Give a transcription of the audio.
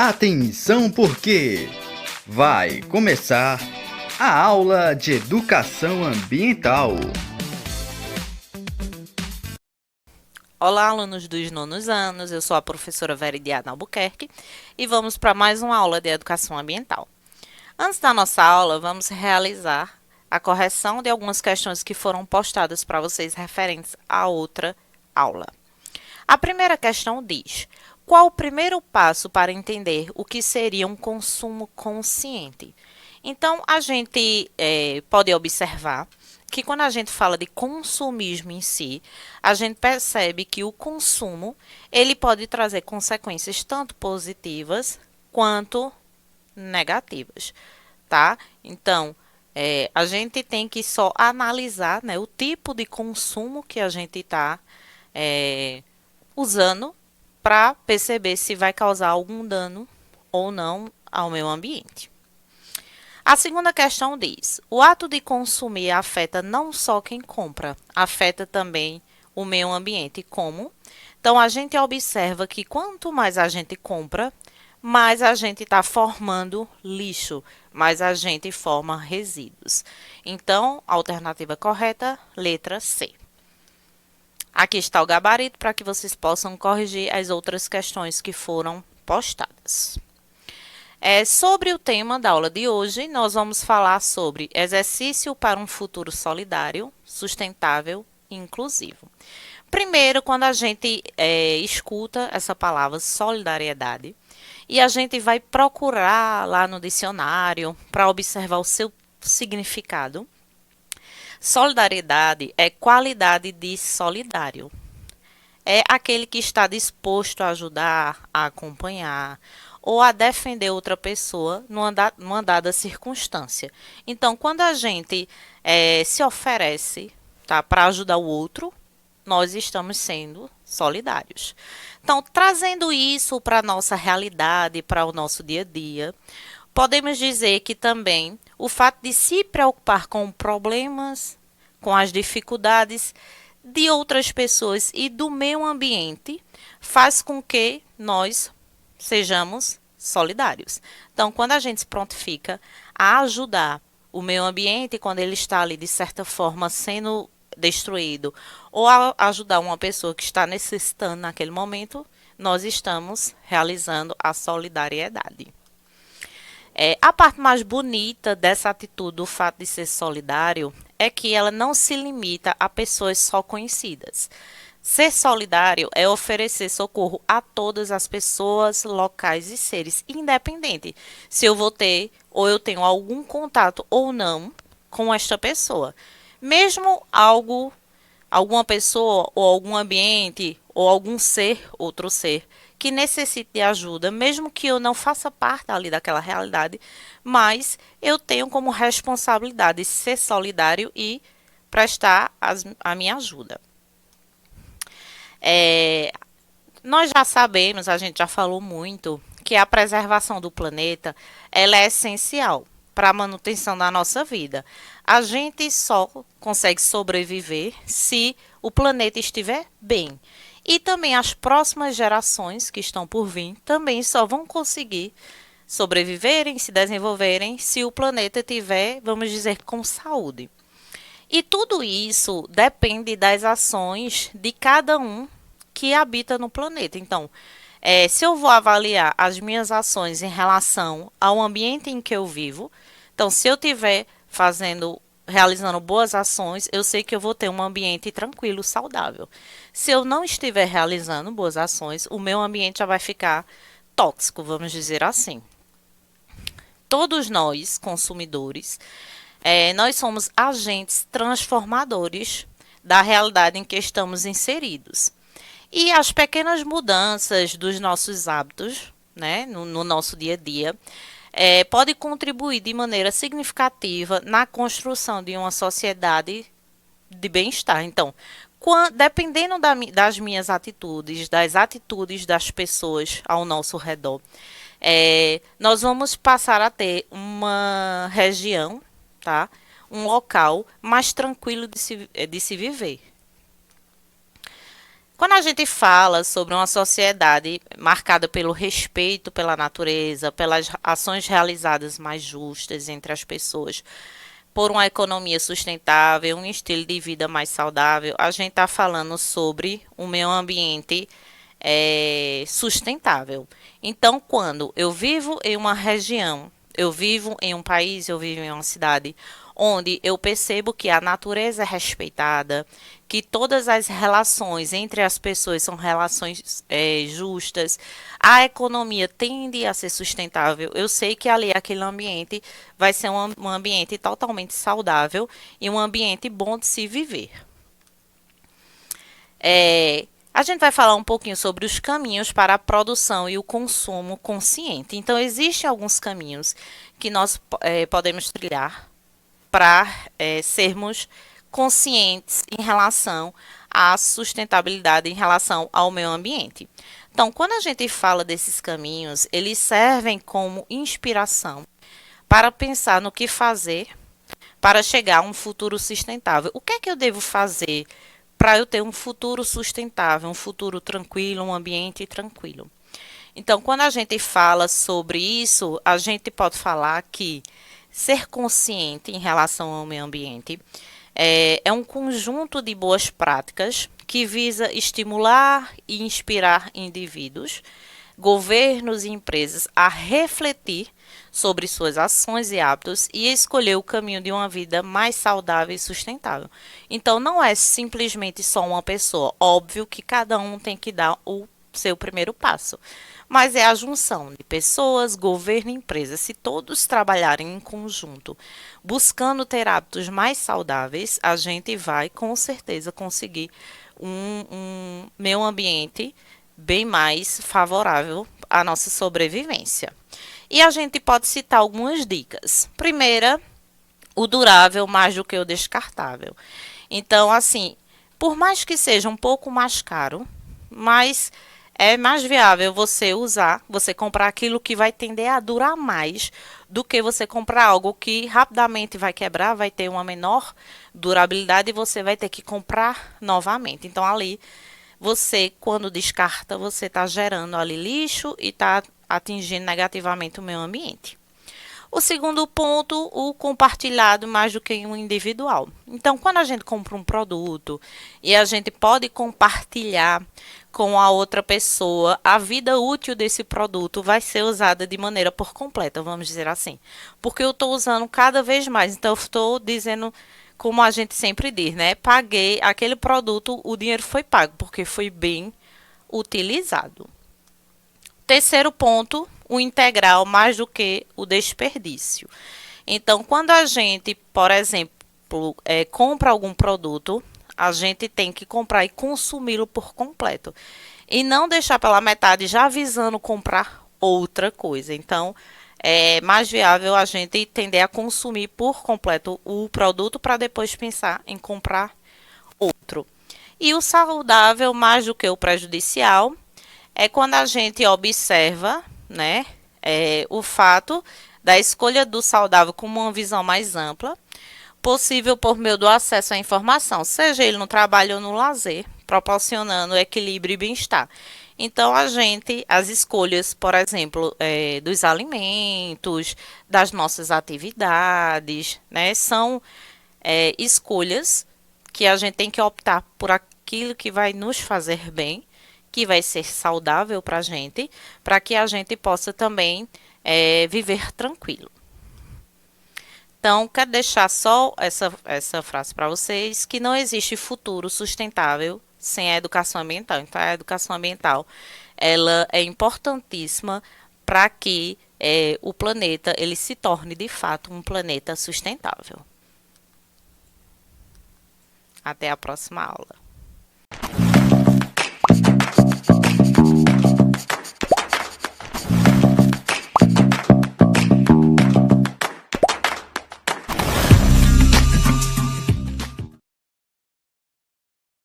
Atenção porque vai começar a aula de educação ambiental. Olá, alunos dos nonos anos, eu sou a professora Veridiana Albuquerque e vamos para mais uma aula de educação ambiental. Antes da nossa aula, vamos realizar a correção de algumas questões que foram postadas para vocês referentes à outra aula. A primeira questão diz: qual o primeiro passo para entender o que seria um consumo consciente? Então, a gente pode observar que quando a gente fala de consumismo em si, a gente percebe que o consumo ele pode trazer consequências tanto positivas quanto negativas, tá? Então, a gente tem que só analisar, né, o tipo de consumo que a gente está usando para perceber se vai causar algum dano ou não ao meio ambiente. A segunda questão diz: o ato de consumir afeta não só quem compra, afeta também o meio ambiente. Como? Então, a gente observa que quanto mais a gente compra, mais a gente está formando lixo, mais a gente forma resíduos. Então, a alternativa correta, letra C. Aqui está o gabarito para que vocês possam corrigir as outras questões que foram postadas. Sobre o tema da aula de hoje, nós vamos falar sobre exercício para um futuro solidário, sustentável e inclusivo. Primeiro, quando a gente escuta essa palavra solidariedade, e a gente vai procurar lá no dicionário para observar o seu significado. Solidariedade é qualidade de solidário. É aquele que está disposto a ajudar, a acompanhar ou a defender outra pessoa numa dada circunstância. Então, quando a gente se oferece, tá, para ajudar o outro, nós estamos sendo solidários. Então, trazendo isso para a nossa realidade, para o nosso dia a dia, podemos dizer que também o fato de se preocupar com problemas, com as dificuldades de outras pessoas e do meio ambiente faz com que nós sejamos solidários. Então, quando a gente se prontifica a ajudar o meio ambiente, quando ele está ali de certa forma sendo destruído, ou a ajudar uma pessoa que está necessitando naquele momento, nós estamos realizando a solidariedade. A parte mais bonita dessa atitude, do fato de ser solidário, é que ela não se limita a pessoas só conhecidas. Ser solidário é oferecer socorro a todas as pessoas, locais e seres, independente se eu vou ter ou eu tenho algum contato ou não com esta pessoa. Mesmo alguma pessoa ou algum ambiente ou algum ser, outro ser, que necessite de ajuda, mesmo que eu não faça parte ali daquela realidade, mas eu tenho como responsabilidade ser solidário e prestar a minha ajuda. Nós já sabemos, a gente já falou muito, que a preservação do planeta ela é essencial para a manutenção da nossa vida. A gente só consegue sobreviver se o planeta estiver bem. E também as próximas gerações que estão por vir também só vão conseguir sobreviverem, se desenvolverem, se o planeta tiver, vamos dizer, com saúde. E tudo isso depende das ações de cada um que habita no planeta. Então, se eu vou avaliar as minhas ações em relação ao ambiente em que eu vivo, então, se eu estiver realizando boas ações, eu sei que eu vou ter um ambiente tranquilo, saudável. Se eu não estiver realizando boas ações, o meu ambiente já vai ficar tóxico, vamos dizer assim. Todos nós, consumidores, nós somos agentes transformadores da realidade em que estamos inseridos. E as pequenas mudanças dos nossos hábitos, né, no nosso dia a dia, pode contribuir de maneira significativa na construção de uma sociedade de bem-estar. Então, dependendo das minhas atitudes, das atitudes das pessoas ao nosso redor, nós vamos passar a ter uma região, tá? Um local mais tranquilo de se viver. Quando a gente fala sobre uma sociedade marcada pelo respeito pela natureza, pelas ações realizadas mais justas entre as pessoas, por uma economia sustentável, um estilo de vida mais saudável, a gente está falando sobre um meio ambiente sustentável. Então, quando eu vivo em uma região, eu vivo em um país, eu vivo em uma cidade onde eu percebo que a natureza é respeitada, que todas as relações entre as pessoas são relações justas, a economia tende a ser sustentável. Eu sei que ali aquele ambiente vai ser um ambiente totalmente saudável e um ambiente bom de se viver. A gente vai falar um pouquinho sobre os caminhos para a produção e o consumo consciente. Então, existem alguns caminhos que nós podemos trilhar para sermos conscientes em relação à sustentabilidade, em relação ao meio ambiente. Então, quando a gente fala desses caminhos, eles servem como inspiração para pensar no que fazer para chegar a um futuro sustentável. O que é que eu devo fazer para eu ter um futuro sustentável, um futuro tranquilo, um ambiente tranquilo? Então, quando a gente fala sobre isso, a gente pode falar que ser consciente em relação ao meio ambiente é um conjunto de boas práticas que visa estimular e inspirar indivíduos, governos e empresas a refletir sobre suas ações e hábitos e escolher o caminho de uma vida mais saudável e sustentável. Então, não é simplesmente só uma pessoa. Óbvio que cada um tem que dar o seu primeiro passo. Mas é a junção de pessoas, governo e empresa. Se todos trabalharem em conjunto, buscando ter hábitos mais saudáveis, a gente vai com certeza conseguir um meio ambiente bem mais favorável à nossa sobrevivência. E a gente pode citar algumas dicas. Primeira, o durável mais do que o descartável. Então, assim, por mais que seja um pouco mais caro, mas é mais viável você comprar aquilo que vai tender a durar mais do que você comprar algo que rapidamente vai quebrar, vai ter uma menor durabilidade e você vai ter que comprar novamente. Então, ali, você, quando descarta, você está gerando ali lixo e está atingindo negativamente o meio ambiente. O segundo ponto, o compartilhado mais do que o individual. Então, quando a gente compra um produto e a gente pode compartilhar com a outra pessoa, a vida útil desse produto vai ser usada de maneira por completa, vamos dizer assim. Porque eu estou usando cada vez mais. Então, eu estou dizendo, como a gente sempre diz, né? Paguei aquele produto, o dinheiro foi pago, porque foi bem utilizado. Terceiro ponto, o integral mais do que o desperdício. Então, quando a gente, por exemplo, compra algum produto, a gente tem que comprar e consumi-lo por completo. E não deixar pela metade já avisando comprar outra coisa. Então, é mais viável a gente tender a consumir por completo o produto para depois pensar em comprar outro. E o saudável mais do que o prejudicial é quando a gente observa, né, o fato da escolha do saudável com uma visão mais ampla, possível por meio do acesso à informação, seja ele no trabalho ou no lazer, proporcionando equilíbrio e bem-estar. Então, as escolhas, por exemplo, dos alimentos, das nossas atividades, né, são escolhas que a gente tem que optar por aquilo que vai nos fazer bem, que vai ser saudável para que a gente possa também viver tranquilo. Então, quero deixar só essa frase para vocês, que não existe futuro sustentável sem a educação ambiental. Então, a educação ambiental ela é importantíssima para que o planeta ele se torne, de fato, um planeta sustentável. Até a próxima aula.